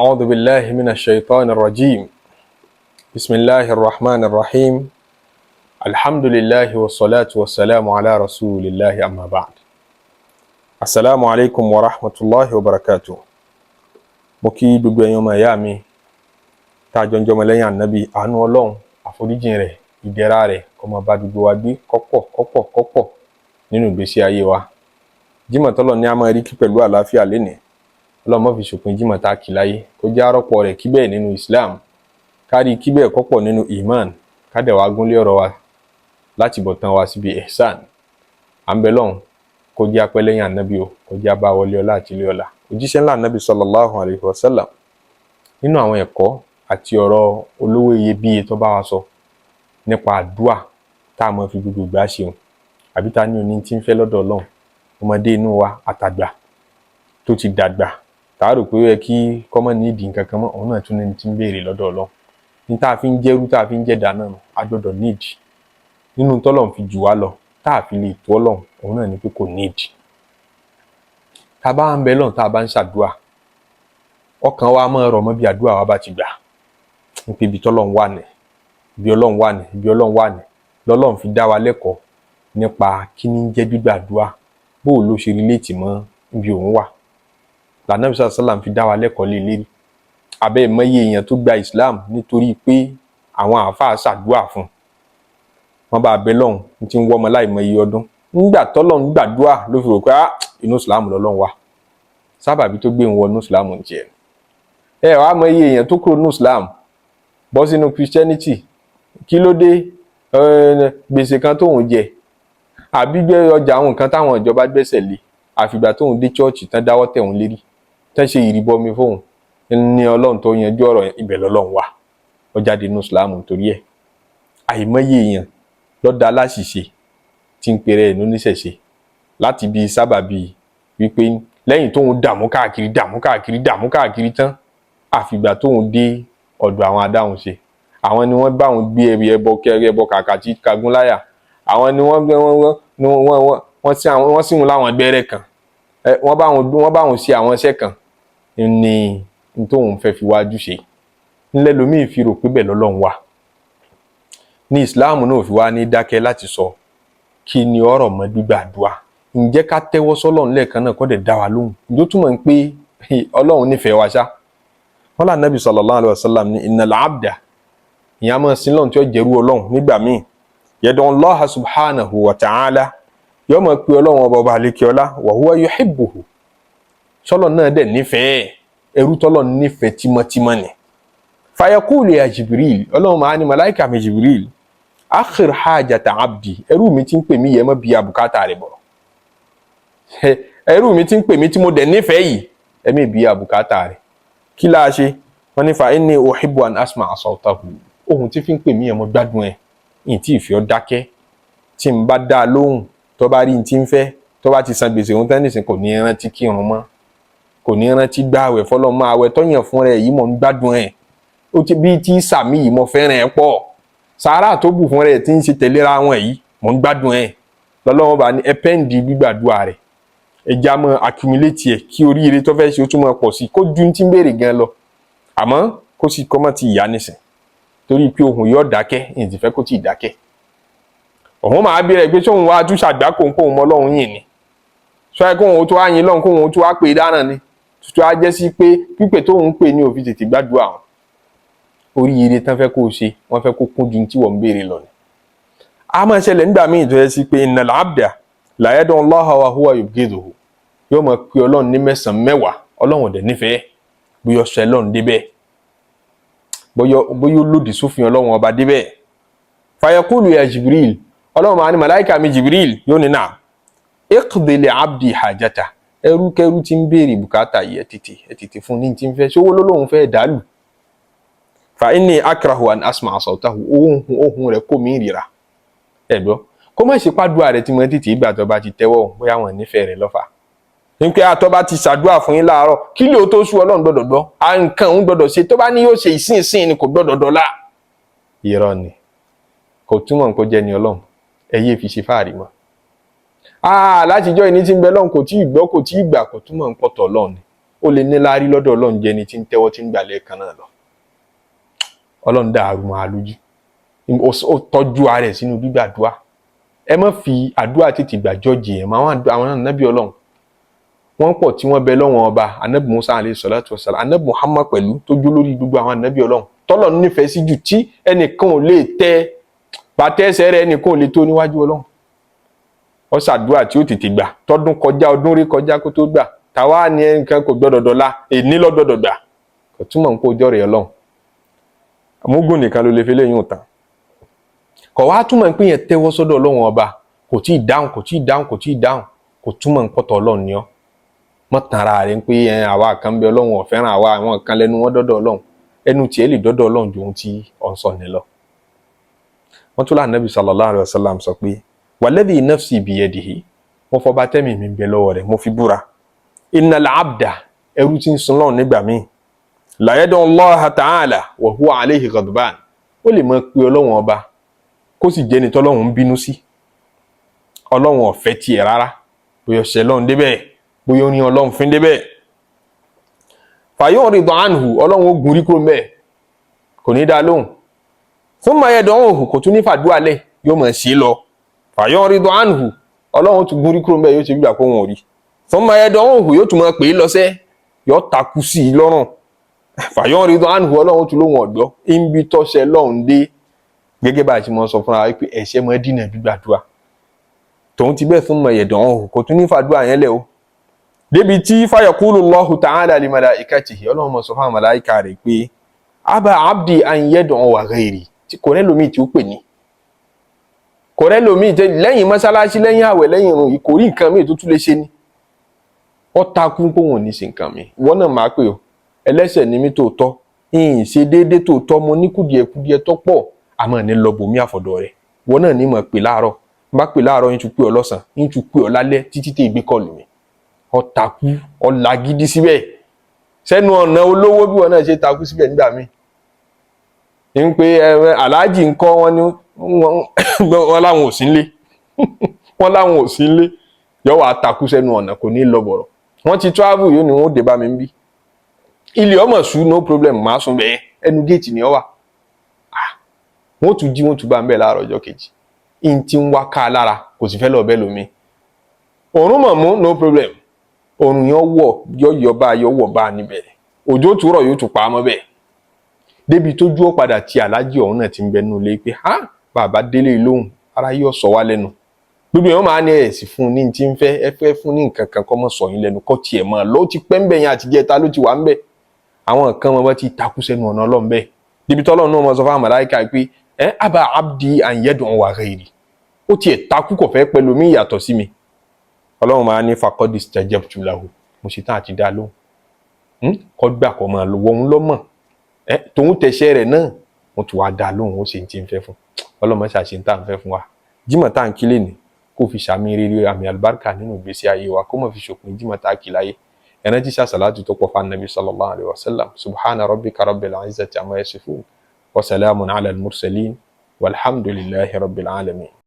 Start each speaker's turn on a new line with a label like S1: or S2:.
S1: أعوذ بالله من الشيطان الرجيم بسم الله الرحمن الرحيم الحمد لله والصلاة والسلام على رسول الله أما بعد السلام عليكم ورحمة الله وبركاته mo kí gbogbo ẹ̀yin ọmọ ìyá mi tá jọ ń jọmọ lẹ́yìn Ànábì àánú Ọlọ́run àforíjìn rẹ̀ ìdẹ̀ra rẹ̀ kó máa bá gbogbo wa gbé kọ́pọ̀ nínú ìgbésí ayé wa Jímọ̀ tọ́lọ́run ní a máa rí kí pẹ̀lú àlàáfíà lénìí Ọlọ́run má fi ṣòpin Jímọ̀ tá kí láyé kó jẹ́ àrọ́pọ̀ rẹ̀ kí bẹ́ẹ̀ nínú Islam kárí kí bẹ́ẹ̀ kọ́pọ̀ nínú iman kádẹ̀ wá gúnlé ọ̀rọ̀ wa láti bọ̀tán wa síbi ihsan à ń bẹ Ọlọ́run kó jẹ́ apẹ́ lẹ́yìn Ànábì o kó jẹ́ abá wọlé ọlá àti ilé ọlá òjíṣẹ́ ńlá Ànábì sallallahu alayhi wa sallam nínú àwọn ẹ̀kọ́ àti ọ̀rọ̀ olówó iyebíye tó bá wa sọ nípa àdúà tá a máa fi gbogbo ìgbà ṣeun àbí ta ní oní tí ń fẹ́ lọ́dọ̀ Ọlọ́run ọmọdé inú wa àtàgbà tó ti dàgbà tá a rò pé ó yẹ kí kọ́mọ ní ìdí nǹkan kan mọ́ òun náà tún ní tí ń béèrè lọ́dọ̀ Ọlọ́run ní tá a fi ń jẹ́rú tá a fi ń jẹ́dá náà a gbọ́dọ̀ nídìí nínú tọ́lọ́run fi jù wá lọ tá a fi lè tó Ọlọ́run òun náà ní pé kò nídìí tá a bá ń bẹ Ọlọ́run tá a bá ń ṣàdúà ọkàn wa máa rọ̀ mọ́ bí àdúà wa bá ti gbà nípa ibi tọ́lọ́run wà ní ibi Ọlọ́run wà ní ibi Ọlọ́run wà ní lọ́lọ́run fi dá wa lẹ́kọ̀ọ́ nípa kí ní jẹ́ gbígbàdúà bó ló ṣe relate mọ́ ibi òun wà l'Ànábì sallallahu alaihi wasallam fi dá wa lẹ́kọ̀ọ́ lé lérí abẹ́ mọ́yé èèyàn tó gba Islam nítorí pé àwọn àáfàá ṣàdúà fún wọn bá bẹ lọ́hùn tí ń wọ́mọ láì mọye ọdún nígbà tọ́lọ́run gbàdúà ló fi rò pé inú Islam lọ́lọ́run wà sábàbí tó gbé ń wọ inú Islam ń jẹ ẹ wàá mọye èèyàn tó kúrò inú Islam bọ́ sínú Christianity kí ló dé gbèsè kan tóun jẹ àbí gbé ọjà àwọn nǹkan táwọn ìjọba gbẹ́sẹ̀ lé àfìgbà tóun dé chọ́ọ̀chì tán dáwọ́ tẹ̀ òun lérí tán ṣe ìrìbọmi fóun ní Ọlọ́run tó yanjú ọ̀rọ̀ ibẹ̀ lọ́lọ́run wà ó jáde nínú Islam nítorí ẹ̀ àìmọye èèyàn lọ́dà aláṣìṣe tí ń pèrè ẹ̀ lóníṣẹ̀ṣe láti bí sábàbí wípé lẹ́yìn tóun dààmú káàkiri tán àfìgbà tóun dé ọ̀dọ̀ àwọn adáhunṣe àwọn ni wọ́n bá òun gbé ẹbọ kàkà tí kagún láyà àwọn ni wọ́n sì wọn láwọn gbẹ́rẹ́ kan wọ́n bá òun ṣe àwọn iṣẹ́ kan ní tóun fẹ́ fi wájú ṣe ńlẹ́ lómi fi rò pé bẹ́ẹ̀ lọ́lọ́run wà ní Islam náà fi wá ní dákẹ́ láti sọ kí ni ọ̀rọ̀ mọ́ gbígbàdúà ǹjẹ́ ká tẹ́wọ́ sọ́lọ́run lẹ́ẹ̀kan náà kọ́ dẹ̀ dá wa lóhùn ǹjọ́ túmọ̀ ń pé Ọlọ́run nífẹ̀ẹ́ wa ṣá wọ́n lá Nábì sallallahu alaihi wasallam ní innal abda ìyá mọ́ sí lọ́run tí ó jẹ́rú Ọlọ́run nígbà míì yad'u Allah subhanahu wa ta'ala yóò mọ̀ pé Ọlọ́run ọba àlékiọlá wa huwa yuhibbuhu sọ́lọ́ náà dẹ̀ nífẹ̀ẹ́ ẹrú tọ́lọ́ nífẹ̀ẹ́ tímọ́tímọ́ ni fayaqulu ya Jibril Ọlọ́run máa ní màláìkà mi Jibril akhir hajata abdi ẹrú mi tí ń pè mí yẹ mọ́ bí abùkátà rẹ̀ bọ̀rọ̀ ẹrú mi tí ń pè mí tí mo dẹ̀ nífẹ̀ẹ́ yìí ẹ̀mí bí abùkátà rẹ̀ kí láà ṣe wọ́n ní fa inni uhibbu an asma'a sawtahu ohun tí fi ń pè mí yẹ mọ́ gbádùn ẹ̀ yìí tí ìfẹ́ ọ dákẹ́ tí n bá dá lóhùn tó bá rí n tí ń fẹ́ tó bá ti san gbèsè ohun tẹ́nìsìn kò ní rántí kírun mọ́ kò ní rántí gbààwẹ̀ fọlọ́mọ àwẹ̀ tọ́yàn fún rẹ̀ yìí mọ̀ ń gbádùn ẹ̀ ó ti bí tí sàmì yìí mọ̀ fẹ́ràn ẹ̀ pọ̀ sàárà tó bù fún rẹ̀ tí ń ṣe tẹ̀léra wọn yìí mọ̀ ń gbádùn ẹ̀ lọ́lọ́wọ́ bá ní ẹpẹ́ǹdì gbígbàdúrà rẹ̀ ẹja mọ́ accumulate ẹ̀ kí oríire tó fẹ́ ṣe ó tún mọ́ pọ̀ sí kó ju tí ń béèrè gan lọ àmọ́ kó sì kọ́ mọ́ ti ìyá nìsín torí pé ohun yóò dákẹ́ ìyìn ti fẹ́ kó tí ì dákẹ́ òun máa bẹ̀rẹ̀ pé sóhun wá tún ṣàgbákò kóhun mọ́ lọ́hun yìí ni sọ ẹ́ kóhun tó wá yin lọ́hun kóhun tó wá pè dáná ni tó á jẹ́ sí pé pípè tóhun pè ní òfin tètè gbàdúrà wọn oríire tán fẹ́ kó o ṣe wọ́n fẹ́ kó kún ju tí wọ́n ń béèrè lọ ni. a máa ṣẹlẹ̀ nígbà míì tó yẹ sí pé innal abda la yad'u Allaha wa huwa yubghiduhu yóò mọ̀ pé Ọlọ́run ní mẹ́sàn-án mẹ́wàá Ọlọ́run dẹ̀ nífẹ̀ẹ́ bóyá ọ̀sẹ̀ Ọlọ́run débẹ̀ bóyá ó lòdì sófin Ọlọ́run ọba débẹ̀ fayaqulu ya Jibril Ọlọ́run máa ní màláìkà mi Jibril yóò ní náà iqdi li abdi hajata ẹrúkẹrú tí ń béèrè bùkátà yìí ẹ tètè fún ní tí ń fẹ́ ṣówó lólóhun fẹ́ dàlù fa inni akrahu an asma'a sawtahu ohun rẹ̀ kó mi ríra ẹ̀gbọ́ kó má ṣe pàdúrà rẹ̀ tí mo tètè ìgbà tó bá ti tẹ́wọ́ bóyá wọn nífẹ̀ẹ́ rẹ̀ lọ́fà ní pé àtọ́ bá ti ṣàdúrà fún yín láàárọ̀ kí lè ó tó sú Ọlọ́run gbọ́dọ̀ gbọ́ à nǹkan òun gbọ́dọ̀ ṣe tó bá ní yóò ṣe ìsìn ni kò gbọ́dọ̀ dọ́là irọ́ ni kò túmọ̀ nǹkan jẹ́ ni Ọlọ́run ẹ̀yẹ́ fi ṣe fáàrí mọ́ látijọ́ ìní tí ń bẹ lọ́hùn kò tí ì gbọ́ kò tí ì gbà kò túmọ̀ ń pọ̀tọ̀ Ọlọ́run ni ó lè ní láárí lọ́dọ̀ Ọlọ́run jẹ́ ni tí ń tẹ́wọ́ tí ń gbàlẹ̀ kan náà lọ. Ọlọ́run dàrú máa lójú, ó tọ́jú ara ẹ̀ sínú gbígbàdúrà. Ẹ má fi àdúrà tètè gbà jọ́ọ̀jì ẹ̀ mọ́ àwọn ànábì Ọlọ́run. Wọ́n pọ̀ tí wọ́n bẹ lọ́wọ́n ọba, ànábì Musa alayhi salatu wassalam, ànábì Muhammad pẹ̀lú tó jó lórí gbogbo àwọn ànábì Ọlọ́run tọ́lọ́run nífẹ̀ẹ́ sí jù tí ẹnìkan ò lè tẹ́ bàtẹ́ ẹsẹ̀ rẹ̀ ẹnìkan ò lè tó níwájú Ọlọ́run. Ó ṣàdúrà tí ó tètè gbà tọdún kọjá ọdún rí kọjá kó tó gbà. Tàwa ni ẹnìkan kò gbọdọ̀ dọ̀la èní lọ́gbọ̀dọ̀ gbà, kò túmọ̀ ń kó ọjọ́ rẹ̀ Ọlọ́run. Àmúgùn nìkan ló lè fi léyìn òtàn. Kò wá túmọ̀ pé yẹn tẹ́wọ́ sọ́dọ̀ Ọlọ́run ọba kò tí ì dáhùn kò túmọ̀ ń pọ̀tọ̀ Ọlọ́run ni ọ́. Mọ́ tàn ara rẹ̀ pé àwa kan bẹ Ọlọ́run ò fẹ́ràn àwa, àwọn kan lẹ́nu wọn dọ́dọ̀ Ọlọ́run, ẹnu tiẹ̀ lè dọ́dọ̀ Ọlọ́run ju ohun tí ọ̀ ń sọ ní lọ. Wọ́n tún lá Ànábì sallallahu alaihi wasallam sọ pé walladhi nafsi biyadihi, mo fọba tẹ́mi mi bẹ lọ́wọ́ rẹ̀ mo fi búra, innal abda, ẹrú tí ń sun Ọlọ́run nígbà míì, la yad'u Allaha ta'ala wa huwa alayhi ghadban, ó lè mọ̀ pé Ọlọ́run ọba kó sì jẹ́ni tọ́lọ́run ń bínú sí. Ọlọ́run ò fẹ́ tiẹ̀ rárá, bóyá ṣe Ọlọ́run débẹ̀, bóyá ní Ọlọ́run fín débẹ̀. Fayuridu anhu, Ọlọ́run ó gun rí kúrò mẹ́, kò ní dá lóhùn. Thumma yad'uhu, kò tún ní fàdúrà lẹ̀, yóò mọ̀ sí lọ. Fayuridu anhu, Ọlọ́run ó tún gun rí kúrò mẹ́, yóò ti gbà kó wọn ò rí. Thumma yad'uhu, yóò tún mọ̀ pé lọ́sẹ̀, yóò takú sí i lọ́rùn. Fayuridu anhu, Ọlọ́run ó tún lóhùn ọ̀dọ́. Ibi tọ́ṣẹ lọ́hùn dé, gẹ́gẹ́ bá a ti mọ̀ sọ fúnra wípé ẹ̀ṣẹ̀ mọ́ dínà gbígbàdúrà. Tòun ti bẹ́ẹ̀ thumma yad'uhu, kò tún ní fàdúrà yẹn lẹ̀ o. Débi tí fayaqulu Allahu ta'ala li malaikatihi, Ọlọ́run mọ̀ sọ fún àwọn màláíkà rẹ̀ pé aba abdi an yad'uwa ghairi, tí kò rẹ́ lómi tí ó pè ní. Kò rẹ́ lómi tí lẹ́yìn mọ́sálásí, lẹ́yìn àwẹ̀, lẹ́yìn ìrun yìí, kò rí nǹkan míì tó tún lè ṣe ni. Ó takú pé wọn ò ní ṣe nǹkan mi. Ìwọ náà máa pè ọ́, ẹlẹ́ṣẹ̀ ni mí tòótọ́, ìyìn ṣe déédéé tòótọ́, mo ní kùdìẹ̀kùdìẹ̀ tó pọ̀, àmọ́ ní lọ bòmí àfọ̀dọ̀ rẹ̀. Ìwọ náà ní mọ̀ pé láàárọ̀, bá pè láàárọ̀ yín tún pè ọ́ lọ́sàn, yín tún pè ọ́ lálẹ́ títí tẹ́ ìgbé kọlù mi. Ó takú, ó lagídí síbẹ̀. Sẹ́nu ọ̀nà olówó bí wọn náà ṣe takú síbẹ̀ nígbà míì. Ń pé aláàjì ń kọ́ wọn ní wọ́n láwọn ò sí nílé. Wọ́n láwọn ò sí nílé. Yóò wá takú sẹ́nu ọ̀nà, kò ní lọ bọ̀rọ̀. Wọ́n ti travel yóò ní wọ́n dé bá mi ń bí. Ilé ọmọ sú no problem, máa sùn bẹ́ẹ̀, ẹnu géètì ni ọ wà. Wọ́n tún jí wọ́n tún bá ń bẹ̀ láàárọ̀ ọjọ́ kejì. In ti ń wá ká lára, kò sì fẹ́ lọ bẹ́ẹ̀ lómi. Òrùn mọ̀ mú no problem. Òrùn yẹn wọ̀ bá níbẹ̀. Òjò tún rọ̀ yóò tún pa á mọ́ bẹ́ẹ̀. Débi tójú ó padà ti aláàjì ọ̀hún náà ti ń bẹnu lé pé bàbá délé lóhùn, ara yóò sọ wá lẹ́nu. Gbogbo èèyàn máa ní ẹ̀sìn fún ní ti ń fẹ́, ẹ fẹ́ fún ní nǹkan kan kọ́ mọ́ sọ yín lẹ́nu, kọ́ tiẹ̀ mọ́ ló ti pẹ́ ń bẹ̀ yẹn àtijẹ́ta ló ti wà ń bẹ̀. Àwọn kan wọn bá ti takú sẹ́nu ọ̀nà Ọlọ́run bẹ́ẹ̀. Débi tọ́lọ́run náà mọ̀ sọ fún àwọn màláíkà pé aba abdi an yad'uwa ghairi, ó tiẹ̀ takú kò fẹ́ pẹ̀lú mi yàtọ̀ sí mi. Ọlọ́run máa ní faqad istajabtu lahu, mo ṣe tán àti dá lóhùn. Kọ́ gbà kọ́ máa lọ wọ́n lọ́mọ̀. Tòun tẹ̀ṣẹ́ rẹ̀ náà wọ́n tún wá dá lóhùn, ó ṣe ti ń fẹ́ fún. Ọlọ́run ṣàṣe ń tà ń fẹ́ fún wa. Jímọ̀ tá à ń kí lè ní kó fi ṣàmì rere àmì àlùbáríkà nínú ìgbésí ayé wa, kó mọ̀ fi ṣòpin jímọ̀ tá à kí láyé. Ẹ̀rán tí ṣàṣàlátù tó pọ̀ fún Nabi sallallahu alaihi wasallam. Subhana rabbika rabbil izzati amma yasifun wa salamun ala al-mursalin walhamdulillahi rabbil alamin.